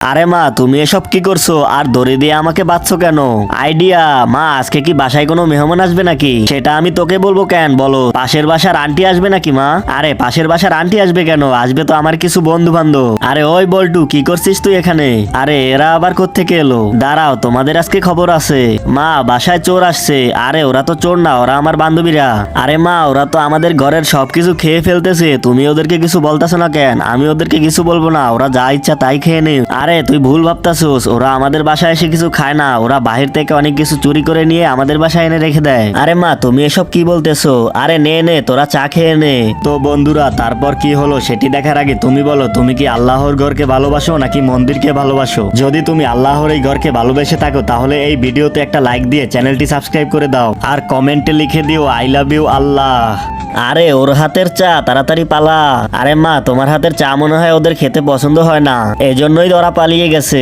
আরে মা, তুমি এসব কি করছো আর দড়ি দিয়ে আমাকে বাঁধছো কেন? আইডিয়া মা, আজকে কি বাসায় কোনো মেহমান আসবে নাকি? সেটা আমি তোকে বলবো কেন বলো? পাশের বাসার আন্টি আসবে নাকি মা? আরে পাশের বাসার আন্টি আসবে কেন? আসবে তো আমার কিছু বন্ধু বান্ধব। আরে ওই বল্টু, কি করছিস তুই এখানে? আরে এরা আবার কোত্থেকে এলো? দাঁড়াও, তোমাদের আজকে খবর আছে। মা, বাসায় চোর আসছে। আরে ওরা তো চোর না, ওরা আমার বান্ধবীরা। আরে মা, ওরা তো আমাদের ঘরের সবকিছু খেয়ে ফেলতেছে, তুমি ওদেরকে কিছু বলতেছো না কেন? আমি ওদেরকে কিছু বলবো না, ওরা যা ইচ্ছা তাই খেয়ে নে। আরে তুই ভুল ভাবতাছোস, ওরা আমাদের বাসায় এসে কিছু খায় না, ওরা বাহির থেকে অনেক কিছু চুরি করে নিয়ে আমাদের বাসায় এনে রেখে দেয়। আরে মা, তুমি এসব কি বলতেছো? আরে নে নে, তোরা চা খেয়ে নে। তো বন্ধুরা, তারপর কি হলো সেটি দেখার আগে তুমি বলো, তুমি কি আল্লাহর ঘরকে ভালোবাসো নাকি মন্দিরকে ভালোবাসো? যদি তুমি আল্লাহর এই ঘরকে ভালোবেসে থাকো তাহলে এই ভিডিওতে একটা লাইক দিয়ে চ্যানেলটি সাবস্ক্রাইব করে দাও আর কমেন্টে লিখে দিও আই লাভ ইউ আল্লাহ। আরে ওর হাতের চা, তাড়াতাড়ি পালা। আরে মা, তোমার হাতের চা মনে হয় ওদের খেতে পছন্দ হয় না, এজন্যই ওরা পালিয়ে গেছে।